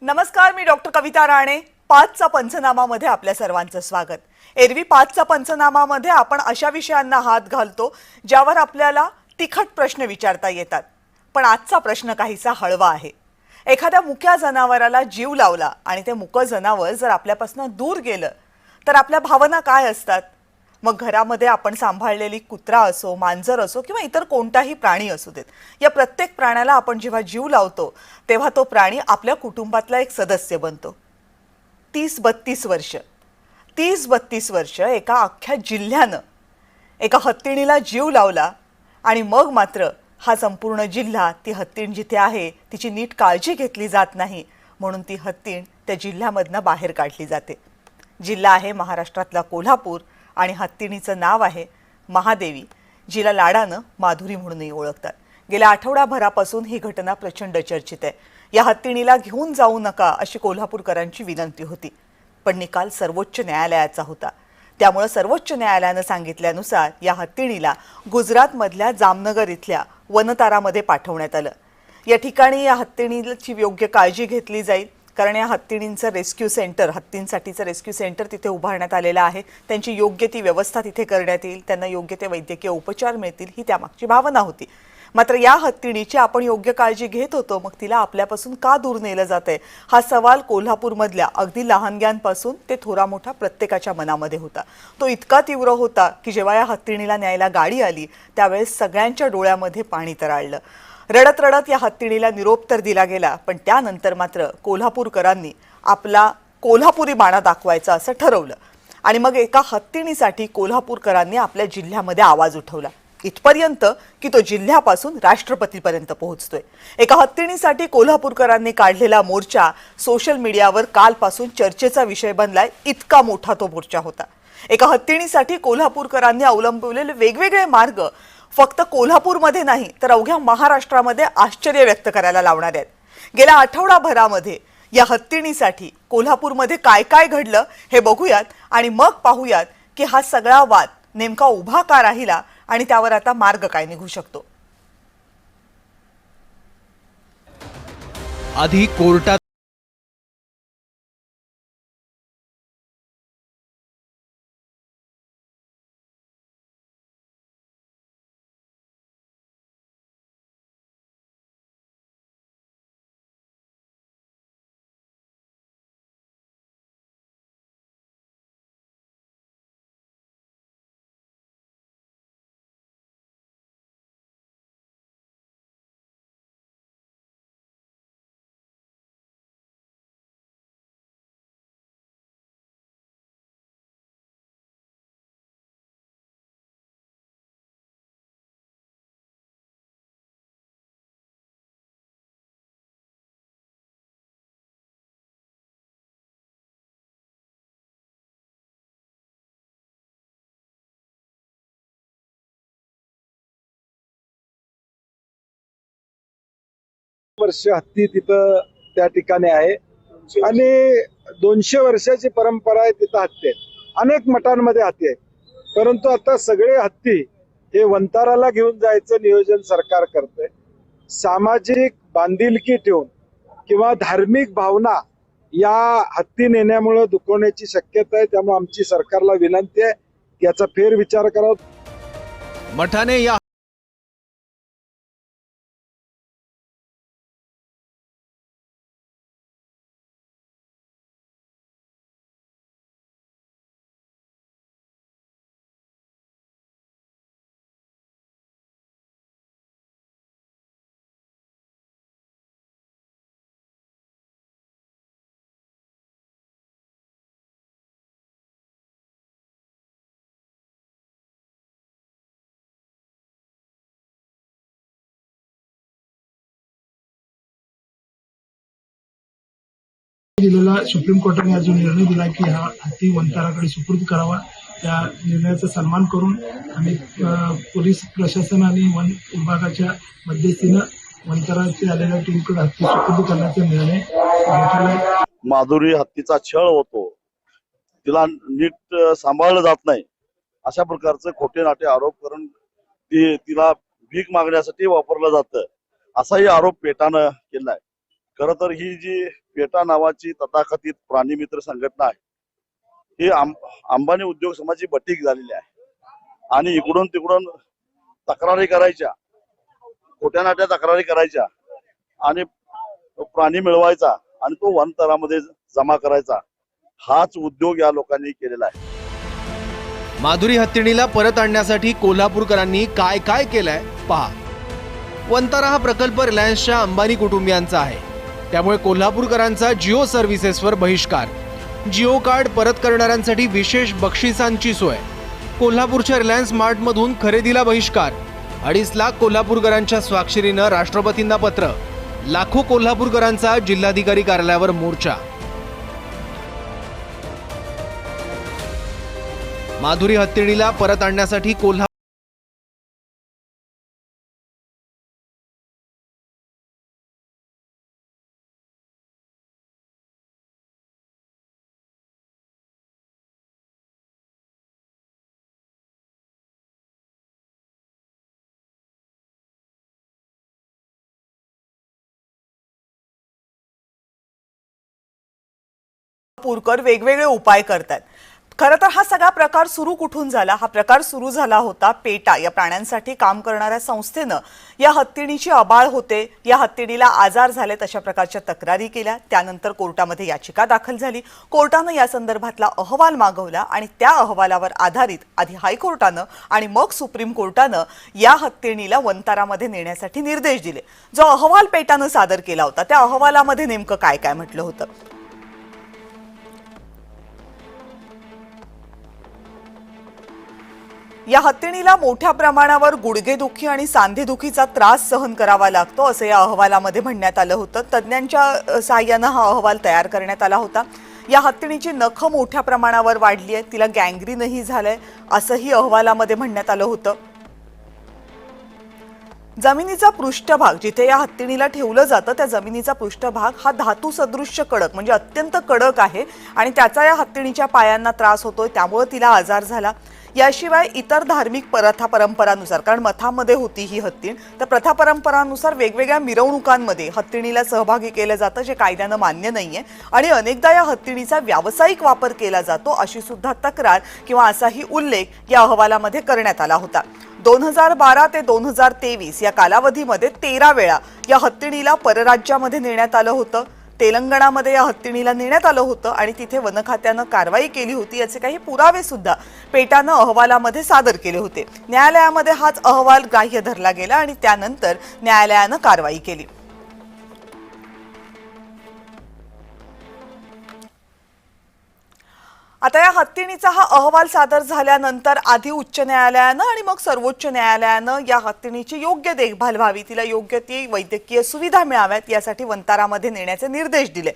नमस्कार, मी डॉक्टर कविता राणे. 5चा पंचनामामध्ये आपल्या सर्वांचं स्वागत. एरवी 5चा पंचनामामध्ये आपण अशा विषयांना हात घालतो ज्यावर आपल्याला तिखट प्रश्न विचारता येतात. पण आजचा प्रश्न काहीसा हळवा आहे. एखाद्या मुक्या जनावराला जीव लावला आणि ते मुकं जनावर जर आपल्यापासून दूर गेलं तर आपल्या भावना काय असतात? मग घरामध्ये आपण सांभाळलेली कुत्रा असो, मांजर असो किंवा इतर कोणताही प्राणी असू देत, या प्रत्येक प्राण्याला आपण जेव्हा जीव लावतो तेव्हा तो प्राणी आपल्या कुटुंबातला एक सदस्य बनतो. 30-32 वर्ष एका अख्ख्या जिल्ह्यानं एका हत्तीणीला जीव लावला आणि मग मात्र हा संपूर्ण जिल्हा, ती हत्तीण जिथे आहे तिची नीट काळजी घेतली जात नाही, म्हणून ती हत्तीण त्या जिल्ह्यामधनं बाहेर काढली जाते. जिल्हा आहे महाराष्ट्रातला कोल्हापूर आणि हत्तीणीचं नाव आहे महादेवी, जिला लाडानं माधुरी म्हणूनही ओळखतात. गेल्या आठवडाभरापासून ही घटना प्रचंड चर्चित आहे. या हत्तीणीला घेऊन जाऊ नका अशी कोल्हापूरकरांची विनंती होती, पण निकाल सर्वोच्च न्यायालयाचा होता. त्यामुळे सर्वोच्च न्यायालयानं सांगितल्यानुसार या हत्तीणीला गुजरातमधल्या जामनगर इथल्या वनतारामध्ये पाठवण्यात आलं. या ठिकाणी या हत्तीणीची योग्य काळजी घेतली जाईल, कारण या हत्तीणींचं रेस्क्यू सेंटर, हत्तींसाठीचं रेस्क्यू सेंटर तिथे उभारण्यात आलेलं आहे. त्यांची योग्य ती व्यवस्था तिथे करण्यात येईल, त्यांना योग्य ते वैद्यकीय उपचार मिळतील, ही त्यामागची भावना होती. मात्र या हत्तीणीची आपण योग्य काळजी घेत होतो, मग तिला आपल्यापासून का दूर नेलं जातंय, हा सवाल कोल्हापूरमधल्या अगदी लहानग्यांपासून ते थोरा मोठा प्रत्येकाच्या मनामध्ये होता. तो इतका तीव्र होता की जेव्हा या हत्तीणीला न्यायला गाडी आली त्यावेळेस सगळ्यांच्या डोळ्यामध्ये पाणी तरळलं. रडत रडत या हत्तीणीला निरोप तर दिला गेला, पण त्यानंतर मात्र कोल्हापूरकरांनी आपला कोल्हापुरी बाणा दाखवायचा असं ठरवलं आणि मग एका हत्तीणीसाठी कोल्हापूरकरांनी आपल्या जिल्ह्यामध्ये आवाज उठवला, इथपर्यंत की तो जिल्ह्यापासून राष्ट्रपतीपर्यंत पोहोचतोय. एका हत्तीणीसाठी कोल्हापूरकरांनी काढलेला मोर्चा सोशल मीडियावर कालपासून चर्चेचा विषय बनलाय, इतका मोठा तो मोर्चा होता. एका हत्तीणीसाठी कोल्हापूरकरांनी अवलंबलेले वेगवेगळे मार्ग फक्त कोल्हापूरमध्ये नाही तर अवघ्या महाराष्ट्रामध्ये आश्चर्य व्यक्त करायला लावणार आहेत. गेल्या आठवडाभरामध्ये या हत्तीणीसाठी कोल्हापूरमध्ये काय काय घडलं हे बघूयात आणि मग पाहूयात की हा सगळा वाद नेमका उभा का राहिला आणि त्यावर आता मार्ग काय निघू शकतो. आधी कोर्टात वर्ष हत्ती तिथं त्या ठिकाणी आहे आणि 200 वर्षाची परंपरा आहे तिथं हत्ती आहे. अनेक मठांमध्ये हत्ती आहे, परंतु आता सगळे हत्ती हे वंताराला घेऊन जायचं नियोजन सरकार करतंय. सामाजिक बांधिलकी ठेवून किंवा धार्मिक भावना या हत्ती नेण्यामुळे दुखवण्याची शक्यता आहे. त्यामुळे आमची सरकारला विनंती आहे की याचा फेरविचार करावा. मठाने या दिलेला सुप्रीम कोर्टाने हा जो निर्णय दिला की हा हत्ती वंताराकडे सुपूर्द करावा, त्या निर्णयाचा सन्मान करून आम्ही पोलीस प्रशासन आणि वन विभागाच्या मध्यस्थीनं वंताराचे आलेल्या टीमकडे हत्ती सुपूर्द करण्याचा निर्णय घेतला आहे. माधुरी हत्तीचा छळ होतो, तिला नीट सांभाळलं जात नाही, अशा प्रकारचे खोटे नाटे आरोप करून तिला भीक मागण्यासाठी वापरलं जातं, असाही आरोप पेटानं केलाय. खरं तर ही जी पेटा नावाची तथाकथित प्राणी मित्र संघटना आहे ही अंबानी उद्योग समाजाची बटीक झालेली आहे आणि इकडून तिकडून तक्रारी करायच्या, खोट्या नाट्या तक्रारी करायच्या आणि प्राणी मिळवायचा आणि तो वनतळामध्ये जमा करायचा, हाच उद्योग या लोकांनी केलेला आहे. माधुरी हत्तीणीला परत आणण्यासाठी कोल्हापूरकरांनी काय काय केलंय पहा. वंतारा हा प्रकल्प रिलायन्सच्या अंबानी कुटुंबियांचा आहे, त्यामुळे कोल्हापूरकरांचा जिओ सर्व्हिसेसवर बहिष्कार. जिओ कार्ड परत करणाऱ्यांसाठी विशेष बक्षिसांची सोय. कोल्हापूरच्या रिलायन्स मार्टमधून खरेदीला बहिष्कार. 2.5 लाख कोल्हापूरकरांच्या स्वाक्षरीनं राष्ट्रपतींना पत्र. लाखो कोल्हापूरकरांचा जिल्हाधिकारी कार्यालयावर मोर्चा. माधुरी हत्तीणीला परत आणण्यासाठी पूरकर वेगवेगळे उपाय करतात. खरं तर हा सगळा प्रकार सुरू कुठून झाला? हा प्रकार सुरू झाला होता पेटा या प्राण्यांसाठी काम करणाऱ्या संस्थेनं या हत्तीणीची आबाळ होते, या हत्तीणीला आजार झालेत अशा प्रकारच्या तक्रारी केल्या. त्यानंतर कोर्टामध्ये याचिका दाखल झाली. कोर्टानं या संदर्भातला अहवाल मागवला आणि त्या अहवालावर आधारित आधी हायकोर्टानं आणि मग सुप्रीम कोर्टानं या हत्तीणीला वंतारामध्ये नेण्यासाठी निर्देश दिले. जो अहवाल पेटानं सादर केला होता त्या अहवालामध्ये नेमकं काय काय म्हटलं होतं? या हत्तीणीला मोठ्या प्रमाणावर गुडघेदुखी आणि सांधेदुखीचा त्रास सहन करावा लागतो असं या अहवालामध्ये म्हणण्यात आलं होतं. तज्ज्ञांच्या सहाय्यानं हा अहवाल तयार करण्यात आला होता. या हत्तीणीची नखं मोठ्या प्रमाणावर वाढली आहे, तिला गँग्रीनही झालंय असंही अहवालामध्ये म्हणण्यात आलं होतं. जमिनीचा पृष्ठभाग जिथे या हत्तीणीला ठेवलं जातं त्या जमिनीचा पृष्ठभाग हा धातू सदृश्य कडक म्हणजे अत्यंत कडक आहे आणि त्याचा या हत्तीणीच्या पायांना त्रास होतोय, त्यामुळे तिला आजार झाला. याशिवाय इतर धार्मिक प्रथा परंपरानुसार, कारण मठामध्ये होती ही हत्तीण, तर प्रथा परंपरानुसार वेगवेगळ्या मिरवणुकांमध्ये हत्तीणीला सहभागी केलं जातं जे कायद्यानं मान्य नाहीये आणि अनेकदा या हत्तीणीचा व्यावसायिक वापर केला जातो अशी सुद्धा तक्रार किंवा असाही उल्लेख या अहवालामध्ये करण्यात आला होता. 2012 ते 2023 या कालावधीमध्ये 13 वेळा या हत्तीणीला परराज्यामध्ये नेण्यात आलं होतं. तेलंगणामध्ये या हत्तीणीला नेण्यात आलं होतं आणि तिथे वन खात्यानं कारवाई केली होती याचे काही पुरावे सुद्धा पेटानं अहवालामध्ये सादर केले होते. न्यायालयामध्ये हाच अहवाल ग्राह्य धरला गेला आणि त्यानंतर न्यायालयानं कारवाई केली. आता या हत्तीणीचा हा अहवाल सादर झाल्यानंतर आधी उच्च न्यायालयानं आणि मग सर्वोच्च न्यायालयानं या हत्तीणीची योग्य देखभाल व्हावी, तिला योग्य ती वैद्यकीय सुविधा मिळाव्यात यासाठी वंतारामध्ये नेण्याचे निर्देश दिले.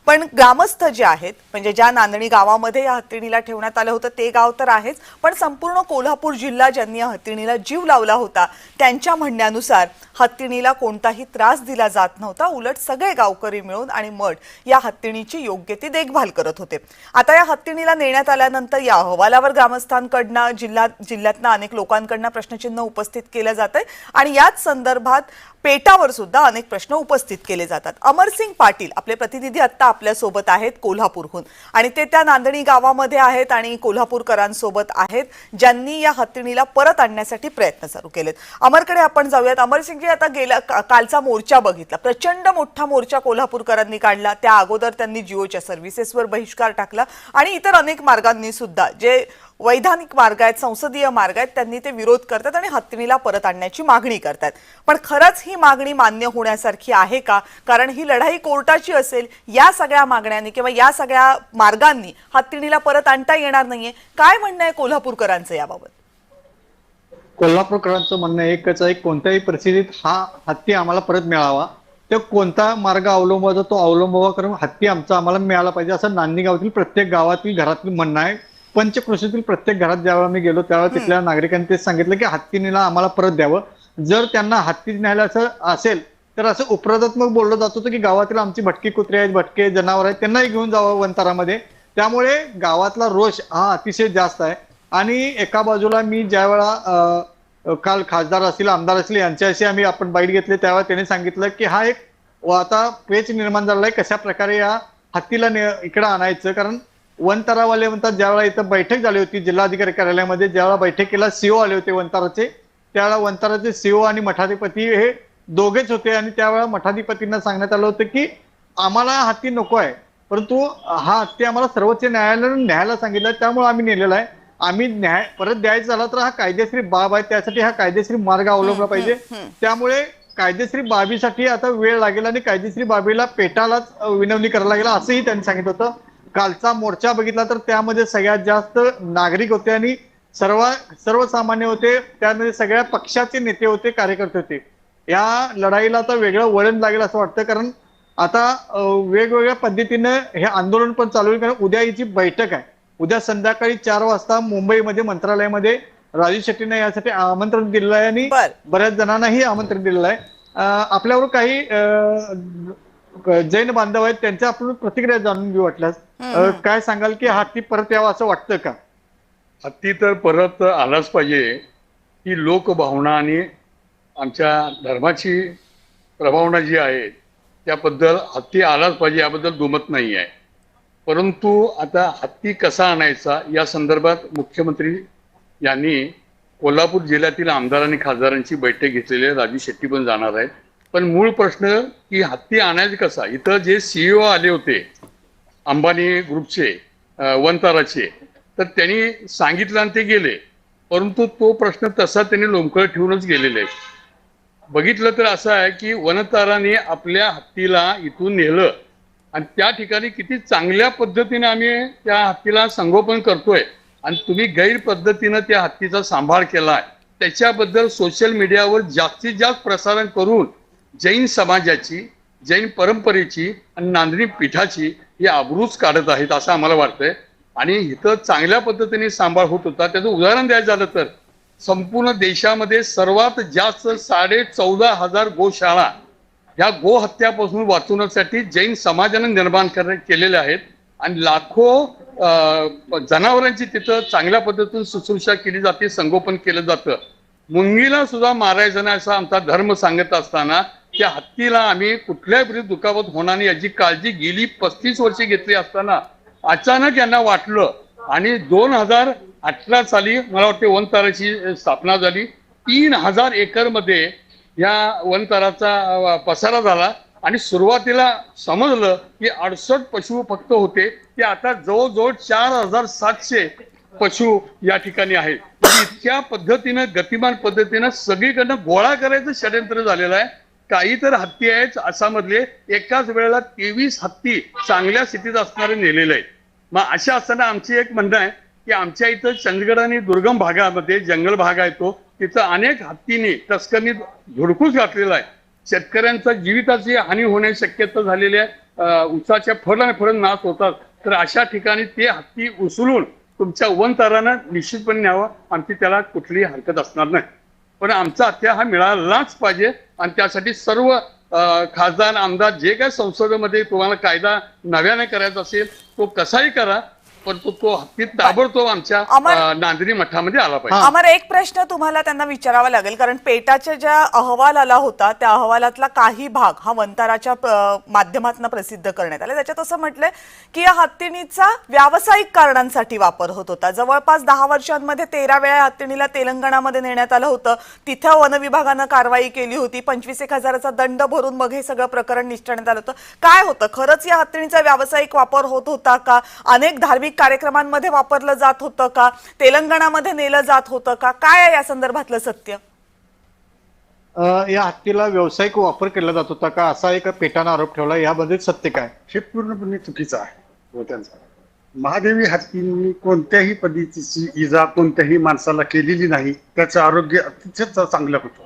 पण ग्रामस्थ जे आहेत म्हणजे ज्या नांदणी गावामध्ये या हत्तीणीला ठेवण्यात आलं होतं ते गाव तर आहेच, पण संपूर्ण कोल्हापूर जिल्हा ज्यांनी या हत्तीणीला जीव लावला होता त्यांच्या म्हणण्यानुसार हत्तीणीला कोणताही त्रास दिला जात नव्हता. उलट सगळे गावकरी मिळून आणि मठ या हत्तीणीची योग्य ती देखभाल करत होते. आता या हत्तीणीला नेण्यात आल्यानंतर या अहवालावर ग्रामस्थांकडनं जिल्ह्यातनं अनेक लोकांकडनं प्रश्नचिन्ह उपस्थित केलं जातंय आणि याच संदर्भात पेटावर सुद्धा अनेक प्रश्न उपस्थित केले जातात. अमरसिंग पाटील आपले प्रतिनिधी आता आपल्या सोबत आहेत कोल्हापूरहून आणि ते त्या नांदणी गावामध्ये आहेत आणि कोल्हापूरकरांसोबत आहेत ज्यांनी या हत्तीणीला परत आणण्यासाठी प्रयत्न सुरू केलेत. अमरकडे आपण जाऊयात. अमरसिंगजी, आता गेला कालचा मोर्चा बघितला, प्रचंड मोठा मोर्चा कोल्हापूरकरांनी काढला. त्या अगोदर त्यांनी जिओच्या सर्व्हिसेसवर बहिष्कार टाकला आणि इतर अनेक मार्गांनी सुद्धा जे वैधानिक मार्ग आहेत, संसदीय मार्ग आहेत, त्यांनी ते विरोध करतात आणि हत्तीणीला परत आणण्याची मागणी करतात. पण खरंच ही मागणी मान्य होण्यासारखी आहे का? कारण ही लढाई कोर्टाची असेल. या सगळ्या मागण्यांनी किंवा या सगळ्या मार्गांनी हत्तीणीला परत आणता येणार नाहीये. काय म्हणणं आहे कोल्हापूरकरांचं याबाबत? कोल्हापूरकरांचं म्हणणं एकच आहे, कोणत्याही परिस्थितीत हा हत्ती आम्हाला परत मिळावा. तो कोणता मार्ग अवलंबावा तो अवलंबावा करून हत्ती आमचा आम्हाला मिळाला पाहिजे असं नांदणी गावातील प्रत्येक गावातील घरातील म्हणणं आहे. पंचक्रोशीतील प्रत्येक घरात जेव्हा मी गेलो त्यावेळेला तिथल्या नागरिकांनी तेच सांगितलं की हत्तीणीला आम्हाला परत द्यावं. जर त्यांना हत्ती न्यायला असेल तर असं उपरोधात्मक बोललं जात होतं की गावातील आमची भटकी कुत्रे आहेत, भटके जनावर आहेत, त्यांनाही घेऊन जावं वंतारामध्ये. त्यामुळे गावातला रोष हा अतिशय जास्त आहे. आणि एका बाजूला मी ज्या वेळा काल खासदार असतील, आमदार असतील यांच्याशी आपण बाईट घेतली त्यावेळेला त्यांनी सांगितलं की हा एक व आता पेच निर्माण झालेला आहे कशा प्रकारे या हत्तीला इकडे आणायचं. कारण वनतारावाले म्हणतात ज्यावेळेला इथं बैठक झाली होती जिल्हाधिकारी कार्यालयामध्ये, ज्यावेळेला बैठकीला सीओ आले होते वनताराचे, त्यावेळेला वनताराचे सीओ आणि मठाधिपती हे दोघेच होते आणि त्यावेळेला मठाधिपतींना सांगण्यात आलं होतं की आम्हाला हत्ती नको आहे, परंतु हा हत्ती आम्हाला सर्वोच्च न्यायालयाने न्यायाला सांगितलं, त्यामुळे आम्ही नेलेला आहे. आम्ही न्याय परत द्यायचा झाला तर हा कायदेशीर बाब आहे, त्यासाठी हा कायदेशीर मार्ग अवलंबला पाहिजे. त्यामुळे कायदेशीर बाबीसाठी आता वेळ लागेल आणि कायदेशीर बाबीला पेटालाच विनवणी करायला लागेल असंही त्यांनी सांगितलं होतं. कालचा मोर्चा बघितला तर त्यामध्ये सगळ्यात जास्त नागरिक होते आणि सर्वसामान्य होते, त्यामध्ये सगळ्या पक्षाचे नेते होते, कार्यकर्ते होते. या लढाईला आता वेगळं वळण लागेल असं वाटतं, कारण आता वेगवेगळ्या पद्धतीनं हे आंदोलन पण चालू होईल. कारण उद्या हिची बैठक आहे, उद्या संध्याकाळी 4 वाजता मुंबईमध्ये मंत्रालयामध्ये राजू शेट्टींना यासाठी आमंत्रण दिलेलं आहे आणि बऱ्याच जणांनाही आमंत्रण दिलेलं आहे. आपल्यावर काही जैन बांधव आहेत, त्यांच्या आपण प्रतिक्रिया जाणून घेऊ वाटल्यास. काय सांगाल की हत्ती परत यावा असं वाटतं का? हत्ती तर परत आलाच पाहिजे ही लोकभावना आणि आमच्या धर्माची प्रभावना जी आहे त्याबद्दल हत्ती आलाच पाहिजे याबद्दल दुमत नाही आहे. परंतु आता हत्ती कसा आणायचा या संदर्भात मुख्यमंत्री यांनी कोल्हापूर जिल्ह्यातील आमदार आणि खासदारांची बैठक घेतलेली आहे. राजू शेट्टी पण जाणार आहेत. पण मूळ प्रश्न की हत्ती आणायचा कसा, इथं जे सीईओ आले होते अंबानी ग्रुपचे वनताराचे, तर त्यांनी सांगितलं आणि ते गेले, परंतु तो प्रश्न तसा त्यांनी लोंबकळत ठेवूनच गेलेले आहे. बघितलं तर असं आहे की वनताराने आपल्या हत्तीला इथून नेलं आणि त्या ठिकाणी किती चांगल्या पद्धतीने आम्ही त्या हत्तीला संगोपन करतोय आणि तुम्ही गैर पद्धतीनं त्या हत्तीचा सांभाळ केलाय, त्याच्याबद्दल सोशल मीडियावर जास्तीत जास्त प्रसारण करून जैन समाजाची, जैन परंपरेची आणि नांदणी पीठाची ही आबरूच काढत आहेत असं आम्हाला वाटतंय. आणि इथं चांगल्या पद्धतीने सांभाळ होत होता. त्याचं उदाहरण द्यायचं झालं तर संपूर्ण देशामध्ये सर्वात जास्त 14,500 गोशाळा ह्या गोहत्यापासून वाचवण्यासाठी जैन समाजाने निर्माण केलेल्या आहेत आणि लाखो जनावरांची तिथं चांगल्या पद्धतीने शुश्रूषा केली जाते, संगोपन केलं जातं. मुंगीला सुद्धा मारायचं नाही असा आमचा धर्म सांगत असताना त्या हत्तीला आम्ही कुठल्याही दुखापत होणार नाही याची काळजी गेली 35 वर्षे घेतली असताना अचानक यांना वाटलं आणि 2018 साली मला वाटते वनताराची स्थापना झाली. 3000 एकर मध्ये या वनताराचा पसारा झाला आणि सुरुवातीला समजलं की 68 पशु फक्त होते, ते आता जवळजवळ 4700 पशु या ठिकाणी आहेत. इतक्या पद्धतीनं गतिमान पद्धतीनं सगळीकडनं गोळा करायचं षडयंत्र झालेलं आहे. काही तर हत्ती आहेत आसाममधले, एकाच वेळेला 23 हत्ती चांगल्या स्थितीत असणारे नेलेले आहेत. मग अशा असताना आमची एक म्हणणं आहे की आमच्या इथं चंदगड आणि दुर्गम भागामध्ये जंगल भाग आहे तो, तिथं अनेक हत्तीने तस्करीत धुडकूस घातलेला आहे. शेतकऱ्यांचा जीविताची हानी होण्याची शक्यता झालेली आहे. उसाच्या फळाने नाश होतात. तर अशा ठिकाणी ते हत्ती उचलून तुमच्या वनतारानं निश्चितपणे न्यावं, आमची त्याला कुठलीही हरकत असणार नाही. पण आमचा हत्या हा मिळालाच पाहिजे आणि त्यासाठी सर्व खासदार आमदार जे काही संसदेमध्ये तुम्हाला कायदा नव्याने करायचा असेल तो कसाही करा, परंतु तो हत्ती ताबडतोब आमच्या नांदणी मठामध्ये आला पाहिजे. आम्हाला एक प्रश्न तुम्हाला त्यांना विचारावा लागेल, कारण पेटाच्या ज्या अहवाल आला होता त्या अहवालातला काही भाग हा वनताराच्या माध्यमातून प्रसिद्ध करण्यात आला. त्याच्यात असं म्हटलंय की या हत्तीणीचा व्यावसायिक कारणांसाठी वापर होत होता. जवळपास 10 वर्षांमध्ये 13 वेळा हत्तीणीला तेलंगणामध्ये नेण्यात आलं होतं. तिथं वन विभागानं कारवाई केली होती. 25,000चा दंड भरून मग हे सगळं प्रकरण निष्ठवण्यात आलं होतं. काय होतं खरंच या हत्तीणीचा व्यावसायिक वापर होत होता का? अनेक धार्मिक कार्यक्रमांमध्ये वापरलं जात होतं का? तेलंगणामध्ये नेलं जात होतं का? काय आहे या संदर्भातलं सत्य? या हत्तीला व्यावसायिक वापर केला जात होता का असा एक पेटानं आरोप ठेवला, याबद्दल सत्य काय? हे पूर्णपणे चुकीचं आहे त्यांचा. महादेवी हत्तींनी कोणत्याही पद्धतीची इजा कोणत्याही माणसाला केलेली नाही. त्याचं आरोग्य अतिशय चांगलं होतं.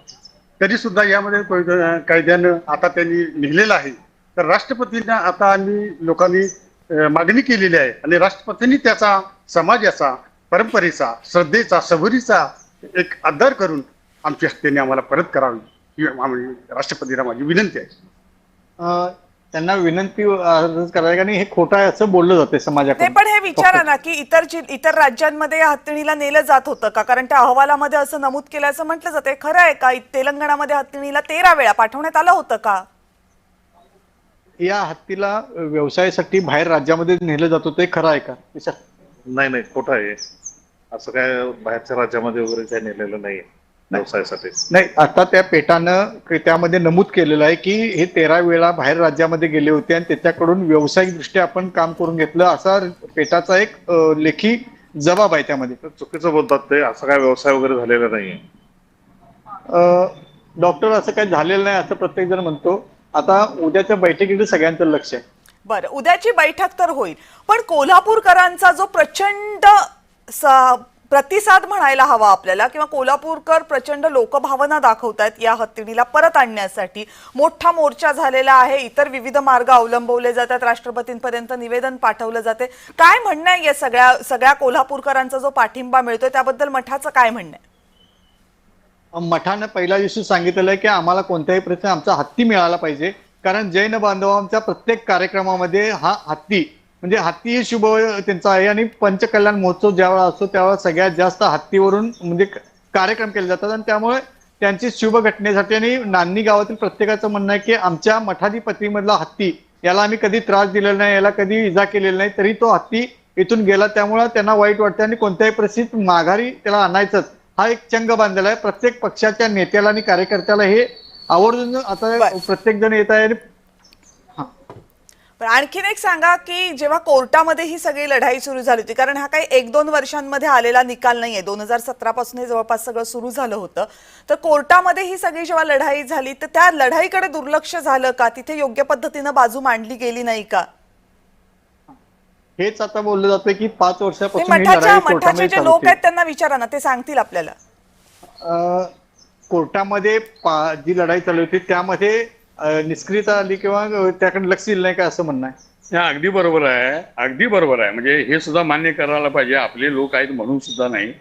तरी सुद्धा यामध्ये कायद्यानं आता त्यांनी लिहिलेलं आहे. तर राष्ट्रपतींना आता आम्ही लोकांनी मागणी केलेली आहे आणि राष्ट्रपतींनी त्याचा समाजाचा, परंपरेचा, श्रद्धेचा, सबुरीचा एक आदर करून आमची हत्तीने आम्हाला परत करावी ही राष्ट्रपतींना माझी विनंती आहे. त्यांना विनंती करायला आणि हे खोटं आहे असं बोललं जाते समाजाकडे. पण हे विचारा ना की इतर राज्यांमध्ये या हत्तीणीला नेलं जात होतं का? कारण त्या अहवालामध्ये असं नमूद केलं असं म्हटलं जाते. खरं आहे का तेलंगणामध्ये हत्तीणीला 13 वेळा पाठवण्यात आलं होतं का? या हत्तीला व्यवसायासाठी बाहेर राज्यामध्ये नेलं जात होतं, हे खरं आहे का? नाही नाही, खोटं आहे. असं काय बाहेरच्या राज्यामध्ये वगैरे काही नेलेलं नाही व्यवसायासाठी. नाही, आता त्या पेटानं त्यामध्ये नमूद केलेलं आहे की हे 13 वेळा बाहेर राज्यामध्ये गेले होते आणि त्याच्याकडून व्यावसायिक दृष्ट्या आपण काम करून घेतलं, असा पेटाचा एक लेखी जबाब आहे त्यामध्ये. तर चुकीचं बोलतात ते. असं काय व्यवसाय वगैरे झालेला नाहीये. डॉक्टर, असं काही झालेलं नाही असं प्रत्येक जण म्हणतो. आता उद्याच्या बैठकीकडे सगळ्यांचं लक्ष आहे. बरं, उद्याची बैठक तर होईल, पण कोल्हापूरकरांचा जो प्रचंड प्रतिसाद म्हणायला हवा आपल्याला, किंवा कोल्हापूरकर प्रचंड लोकभावना दाखवतात या हत्तीणीला परत आणण्यासाठी, मोठा मोर्चा झालेला आहे, इतर विविध मार्ग अवलंबवले जातात, राष्ट्रपतींपर्यंत निवेदन पाठवलं जाते. काय म्हणणं आहे या सगळ्या कोल्हापूरकरांचा जो पाठिंबा मिळतोय त्याबद्दल मठाचं काय म्हणणं आहे? मठानं पहिल्या दिवशी सांगितलेलं आहे की आम्हाला कोणत्याही प्रश्न आमचा हत्ती मिळाला पाहिजे, कारण जैन बांधवांच्या प्रत्येक कार्यक्रमामध्ये हा हत्ती म्हणजे हत्ती शुभ त्यांचा आहे. आणि पंचकल्याण महोत्सव ज्यावेळा असतो त्यावेळेला सगळ्यात जास्त हत्तीवरून म्हणजे कार्यक्रम केले जातात, आणि त्यामुळे त्यांची शुभ घटनेसाठी आणि नान्नी गावातील प्रत्येकाचं म्हणणं आहे की आमच्या मठाधिपतीमधला हत्ती, याला आम्ही कधी त्रास दिलेला नाही, याला कधी इजा केलेली नाही, तरी तो हत्ती इथून गेला, त्यामुळे त्यांना वाईट वाटतं आणि कोणत्याही परिस्थितीत माघारी त्याला आणायचंच हा एक चंग बांधलेला आहे. प्रत्येक पक्षाच्या नेत्याला आणि कार्यकर्त्याला हे आवर्जून आता प्रत्येक जण येत आहे. पण आणखीन एक सांगा की जेव्हा कोर्टामध्ये ही सगळी लढाई सुरू झाली होती, कारण हा काही 1-2 वर्षांमध्ये आलेला निकाल नाहीये, 2017 पासून हे जवळपास सगळं सुरू झालं होतं, तर कोर्टामध्ये ही सगळी जेव्हा लढाई झाली तर त्या लढाईकडे दुर्लक्ष झालं का? तिथे योग्य पद्धतीनं बाजू मांडली गेली नाही का? हेच आता बोललं जातं की 5 वर्षापासून मठाचे जे लोक आहेत त्यांना विचारा ना, ते सांगतील आपल्याला. कोर्टामध्ये जी लढाई चालू होती त्यामध्ये निष्क्रियता आली किंवा त्याकडे लक्ष दिलं नाही का असं म्हणणं आहे? अगदी बरोबर आहे, अगदी बरोबर आहे. म्हणजे हे सुद्धा मान्य करायला पाहिजे, आपले लोक आहेत म्हणून सुद्धा नाही.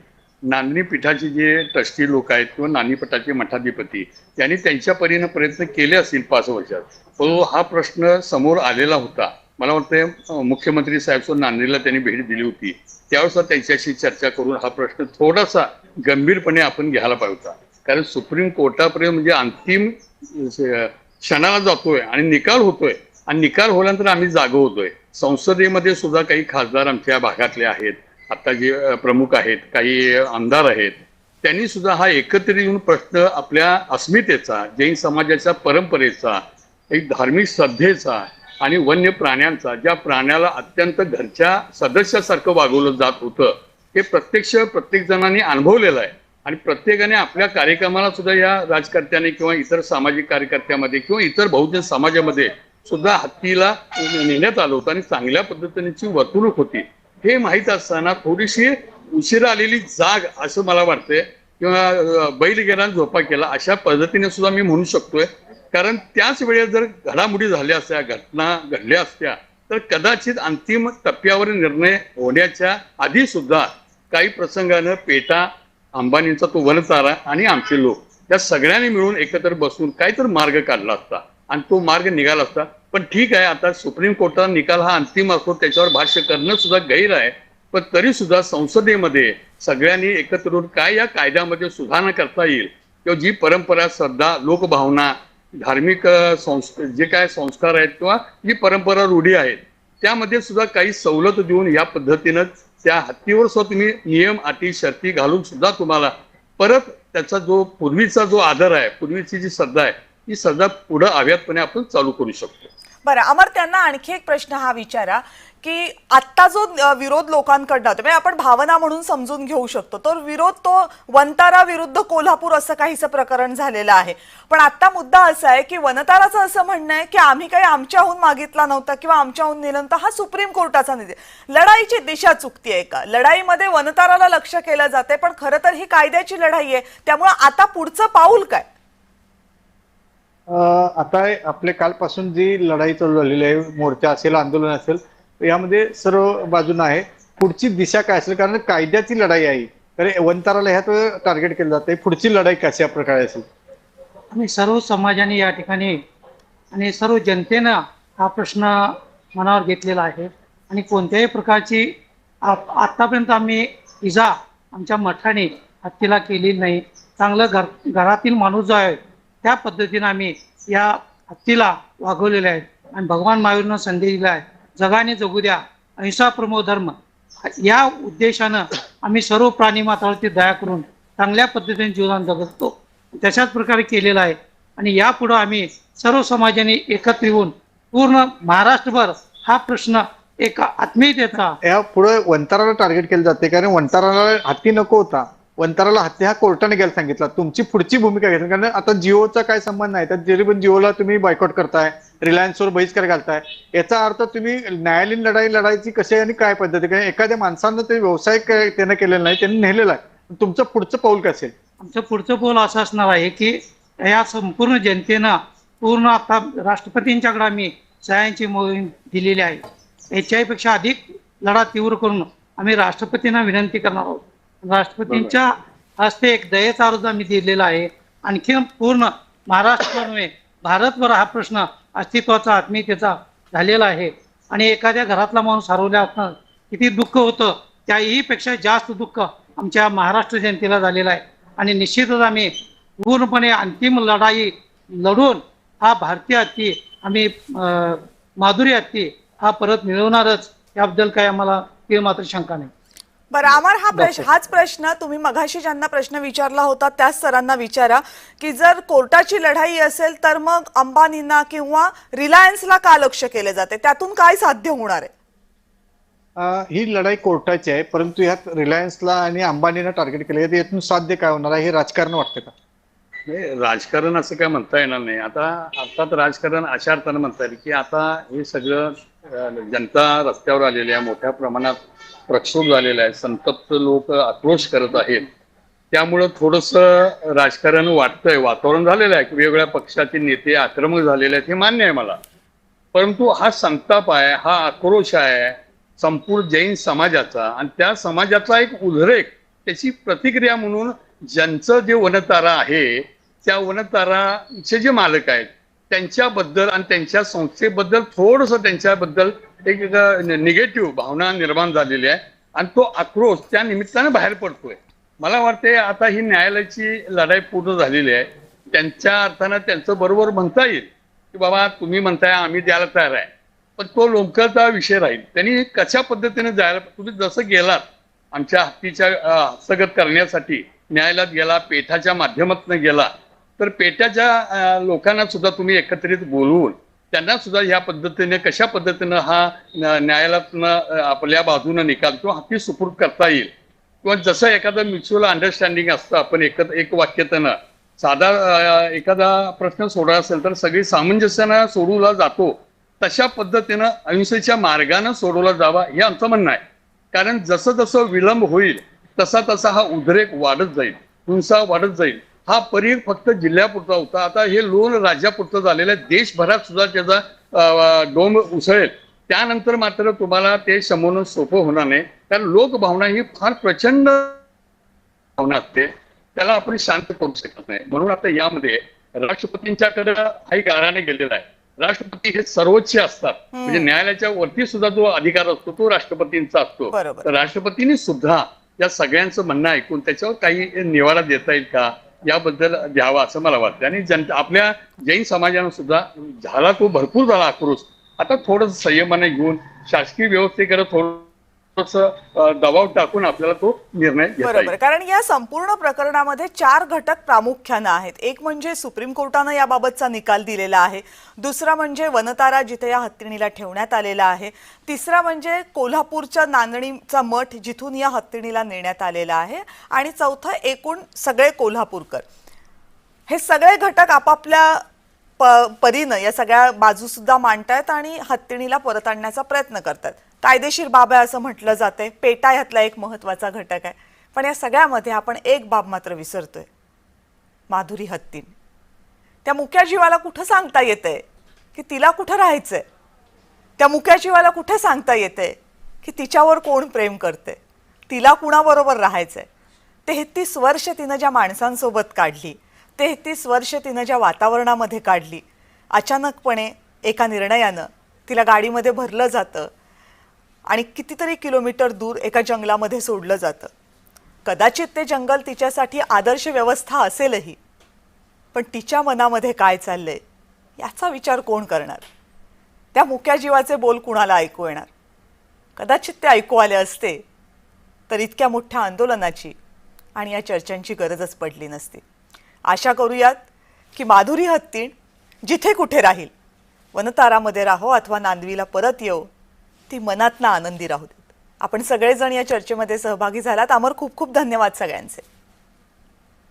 नान्नी पीठाचे जे ट्रस्टी लोक आहेत किंवा नान्नी पीठाचे मठाधिपती यांनी त्यांच्या परीने प्रयत्न केले असतील 5 वर्षात, तो हा प्रश्न समोर आलेला होता. मला वाटतं मुख्यमंत्री साहेब सुद्धा नांदेडला त्यांनी भेट दिली होती, त्यावेळेस त्यांच्याशी चर्चा करून हा प्रश्न थोडासा गंभीरपणे आपण घ्यायला पाहिजे होता. कारण सुप्रीम कोर्टापर्यंत म्हणजे अंतिम क्षणाला जातोय आणि निकाल होतोय, आणि निकाल होल्यानंतर आम्ही जागो होतोय. संसदेमध्ये सुद्धा काही खासदार आमच्या भागातले आहेत, आता जे प्रमुख आहेत, काही आमदार आहेत, त्यांनी सुद्धा हा एकत्रित येऊन प्रश्न आपल्या अस्मितेचा, जैन समाजाच्या परंपरेचा, एक धार्मिक श्रद्धेचा आणि वन्य प्राण्यांचा, ज्या प्राण्याला अत्यंत घरच्या सदस्यासारखं वागवलं जात होतं, हे प्रत्येक जणांनी अनुभवलेलं आहे. आणि प्रत्येकाने आपल्या कार्यक्रमाला सुद्धा या राजकारत्याने किंवा इतर सामाजिक कार्यकर्त्यामध्ये किंवा इतर बहुजन समाजामध्ये सुद्धा हत्तीला नेण्यात आलं होतं आणि चांगल्या पद्धतीची वर्तणूक होती. हे माहीत असताना थोडीशी उशिरा आलेली जाग असं मला वाटतंय, किंवा बैल गेला झोपा केला अशा पद्धतीने सुद्धा मी म्हणू शकतोय. कारण त्याच वेळेस जर घडामोडी झाल्या असत्या, घटना घडल्या असत्या, तर कदाचित अंतिम टप्प्यावर निर्णय होण्याच्या आधी सुद्धा काही प्रसंगानं पेटा, अंबानींचा तो वनचारा आणि आमचे लोक या सगळ्यांनी मिळून एकत्र बसून काहीतरी मार्ग काढला असता आणि तो मार्ग निघाला असता. पण ठीक आहे, आता सुप्रीम कोर्टाचा निकाल हा अंतिम असतो, त्याच्यावर भाष्य करणं सुद्धा गैर आहे. पण तरी सुद्धा संसदेमध्ये सगळ्यांनी एकत्र येऊन काय या कायद्यामध्ये सुधारणा करता येईल, किंवा जी परंपरा, श्रद्धा, लोकभावना, धार्मिक जे काय संस्कार आहेत किंवा जी परंपरा रूढी आहेत त्यामध्ये सुद्धा काही सवलत देऊन या पद्धतीनं त्या हत्तीवर सुद्धा तुम्ही नियम, अटी, शर्ती घालून सुद्धा तुम्हाला परत त्याचा जो पूर्वीचा जो आदर आहे, पूर्वीची जी श्रद्धा आहे, ही श्रद्धा पुढे अव्याहतपणे आपण चालू करू शकतो. बरं अमर, त्यांना आणखी एक प्रश्न हा विचारा की आत्ता जो विरोध लोकांकडनं होतो, म्हणजे आपण भावना म्हणून समजून घेऊ शकतो, तो विरोध तो वनतारा विरुद्ध कोल्हापूर असं काहीसं प्रकरण झालेलं आहे. पण आता मुद्दा असा आहे की वनताराचं असं म्हणणं आहे की आम्ही काही आमच्याहून मागितला नव्हता किंवा आमच्याहून नेलं नव्हतं, हा सुप्रीम कोर्टाचा निर्णय. लढाईची दिशा चुकतीये का? लढाईमध्ये वनताराला लक्ष केलं जाते, पण खरं तर ही कायद्याची लढाई आहे. त्यामुळे आता पुढचं पाऊल काय? आता आपले कालपासून जी लढाई चालू झालेली आहे, मोर्चा असेल, आंदोलन असेल, यामध्ये सर्व बाजूने आहे. पुढची दिशा काय असेल, कारण कायद्याची लढाई आहे, तर वनताराला ह्यात टार्गेट केलं जाते. पुढची लढाई कशा प्रकारे असेल? आम्ही सर्व समाजाने या ठिकाणी आणि सर्व जनतेनं हा प्रश्न मनावर घेतलेला आहे आणि कोणत्याही प्रकारची आतापर्यंत आम्ही इजा आमच्या मठाने हत्तीला केली नाही. चांगलं घरातील माणूस जो आहे त्या पद्धतीने आम्ही या हत्तीला वागवलेले आहे. आणि भगवान महावीरनं संदेश दिलाय, जगाने जगू द्या अहिंसा प्रमो धर्म. या उद्देशानं आम्ही सर्व प्राणी मात्रावरती दया करून चांगल्या पद्धतीने जीवन जगतो, तशाच प्रकारे केलेला आहे. आणि यापुढे आम्ही सर्व समाजाने एकत्र येऊन पूर्ण महाराष्ट्रभर हा प्रश्न एक आत्मीयतेचा. या पुढे वंताराला टार्गेट केलं जाते, कारण वंताराला हत्ती नको होता, वंताराला हत्ती हा कोर्टाने घ्यायला सांगितला. तुमची पुढची भूमिका घेतली, कारण आता जिओचा काय संबंध नाही, तर जरी पण जिओला तुम्ही बायकॉट करताय, रिलायन्सवर बहिष्कार घालताय, याचा अर्थ तुम्ही न्यायालयीन लढायची कशी आणि काय पद्धती, कारण एखाद्या माणसानं ते व्यवसाय त्यानं केलेला नाही, त्यांनी नेलेला आहे. तुमचं पुढचं पाऊल काय असेल? आमचं पुढचं पाऊल असं असणार आहे की या संपूर्ण जनतेनं पूर्ण आता राष्ट्रपतींच्याकडे आम्ही सह्यांची मोहीम दिलेली आहे. याच्यापेक्षा अधिक लढा तीव्र करून आम्ही राष्ट्रपतींना विनंती करणार आहोत. राष्ट्रपतींच्या हस्ते एक दयेचा अर्ज आम्ही दिलेला आहे. आणखी पूर्ण महाराष्ट्र नव्हे भारतभर हा प्रश्न अस्तित्वाचा आत्मीयतेचा झालेला आहे. आणि एखाद्या घरातला माणूस हरवल्या असणं किती दुःख होतं, त्याही पेक्षा जास्त दुःख आमच्या महाराष्ट्र जनतेला झालेलं आहे. आणि निश्चितच आम्ही पूर्णपणे अंतिम लढाई लढून हा भारतीय हत्ती आम्ही माधुरी हत्ती हा परत मिळवणारच, याबद्दल काही आम्हाला ते मात्र शंका नाही. बरं अमर, हाच प्रश्न तुम्ही मघाशी ज्यांना प्रश्न विचारला होता त्याच सरांना विचारा की जर कोर्टाची लढाई असेल तर मग अंबानींना किंवा रिलायन्सला का लक्ष केले जाते, त्यातून काय साध्य होणार आहे? ही लढाई कोर्टाची आहे, परंतु यात रिलायन्सला आणि अंबानीला टार्गेट केलं तर यातून साध्य काय होणार आहे, हे राजकारण वाटतं का? नाही, राजकारण असं काय म्हणता येणार नाही. आता अर्थात राजकारण अशा अर्थानं म्हणता येईल की आता हे सगळं जनता रस्त्यावर आलेली आहे, मोठ्या प्रमाणात प्रक्षोभ झालेला आहे, संतप्त लोक आक्रोश करत आहेत, त्यामुळं थोडंसं राजकारण वाटतंय, वातावरण झालेलं आहे की वेगवेगळ्या पक्षाचे नेते आक्रमक झालेले आहेत, हे मान्य आहे मला. परंतु हा संताप आहे, हा आक्रोश आहे संपूर्ण जैन समाजाचा, आणि त्या समाजाचा एक उद्रेक, त्याची प्रतिक्रिया म्हणून ज्यांचं जे वनतारा आहे त्या वनताराचे जे मालक आहेत त्यांच्याबद्दल आणि त्यांच्या संस्थेबद्दल थोडंसं त्यांच्याबद्दल एक निगेटिव्ह भावना निर्माण झालेली आहे, आणि तो आक्रोश त्या निमित्तानं बाहेर पडतोय. मला वाटते आता ही न्यायालयाची लढाई पूर्ण झालेली आहे, त्यांच्या अर्थानं त्यांचं बरोबर म्हणता येईल की बाबा तुम्ही म्हणताय आम्ही द्यायला तयार आहे, पण तो लोकांचा विषय राहील. त्यांनी कशा पद्धतीने जायला, तुम्ही जसं गेलात आमच्या हत्तीच्या हस्तगत करण्यासाठी न्यायालयात गेला, पेठाच्या माध्यमातून गेला, तर पेठाच्या लोकांना सुद्धा तुम्ही एकत्रित बोलवून त्यांना सुद्धा ह्या पद्धतीने कशा पद्धतीनं हा न्यायालयातनं आपल्या बाजूनं निकाल किंवा हत्ती सुपूर्द करता येईल, किंवा जसं एखादं म्युच्युअल अंडरस्टँडिंग असतं, आपण एक वाक्यतेनं साधा एखादा प्रश्न सोडा असेल तर सगळी सामंजस्यानं सोडवला जातो, तशा पद्धतीनं अहिंसेच्या मार्गानं सोडवला जावा हे आमचं म्हणणं आहे. कारण जसं जसं विलंब होईल तसा तसा हा उद्रेक वाढत जाईल, हिंसा वाढत जाईल. हा परीर फक्त जिल्ह्यापुरता होता, आता हे लोन राज्यापुरतं झालेलं आहे, देशभरात सुद्धा त्याचा डोंब उसळेल. त्यानंतर मात्र तुम्हाला ते शमवणं सोपं होणार नाही, कारण लोकभावना ही फार प्रचंड भावना असते, त्याला आपण शांत करू शकत नाही. म्हणून आता यामध्ये राष्ट्रपतींच्याकडे हाही गाराने गेलेला आहे. राष्ट्रपती हे सर्वोच्च असतात, म्हणजे न्यायालयाच्या वरती सुद्धा जो अधिकार असतो तो राष्ट्रपतींचा असतो. तर राष्ट्रपतींनी सुद्धा या सगळ्यांचं म्हणणं ऐकून त्याच्यावर काही निवारा देता येईल का याबद्दल द्यावा असं मला वाटतं. आणि आपल्या जैन समाजानं सुद्धा झाला तो भरपूर झाला आक्रोश, आता थोडंसं संयमाने घेऊन शासकीय व्यवस्थेकडे थोडंसं दबाव टाकून आपल्याला तो निर्णय घेता येईल. बरोबर, कारण या संपूर्ण प्रकरणामध्ये 4 घटक प्रामुख्यानं आहेत. एक म्हणजे सुप्रीम कोर्टानं याबाबतचा निकाल दिलेला आहे, दुसरा म्हणजे वनतारा जिथे या हत्तीणीला ठेवण्यात आलेला आहे, तिसरा म्हणजे कोल्हापूरच्या नांदणीचा मठ जिथून या हत्तीणीला नेण्यात आलेला आहे, आणि चौथं एकूण सगळे कोल्हापूरकर. हे सगळे घटक आपापल्या परीनं या सगळ्या बाजू सुद्धा मांडतायत आणि हत्तीणीला परत आणण्याचा प्रयत्न करतात. कायदेशीर बाब आहे असं म्हटलं जाते, पेटा यातला एक महत्वाचा घटक आहे. पण या सगळ्यामध्ये आपण एक बाब मात्र विसरतोय, माधुरी हत्तीण. त्या मुक्या जीवाला कुठं सांगता येतंय की तिला कुठं राहायचंय? त्या मुक्या जीवाला कुठे सांगता येतंय की तिच्यावर कोण प्रेम करते, तिला कुणाबरोबर राहायचंय? 33 वर्ष तिनं ज्या माणसांसोबत काढली, 33 वर्ष तिनं ज्या वातावरणामध्ये काढली, अचानकपणे एका निर्णयानं तिला गाडीमध्ये भरलं जातं आणि कितीतरी किलोमीटर दूर एका जंगलामध्ये सोडलं जातं. कदाचित ते जंगल तिच्यासाठी आदर्श व्यवस्था असेलही, पण तिच्या मनामध्ये काय चाललंय याचा विचार कोण करणार? त्या मुक्या जीवाचे बोल कुणाला ऐकू येणार? कदाचित ते ऐकू आले असते तर इतक्या मोठ्या आंदोलनाची आणि या चर्चांची गरजच पडली नसती. आशा करूयात की माधुरी हत्तीण जिथे कुठे राहील, वनतारामध्ये राहो अथवा नांदवीला परत येऊ, ती मनातनं आनंदी राहू देत. आपण सगळेजण या चर्चेमध्ये सहभागी झालात. अमर, खूप खूप धन्यवाद सगळ्यांचे.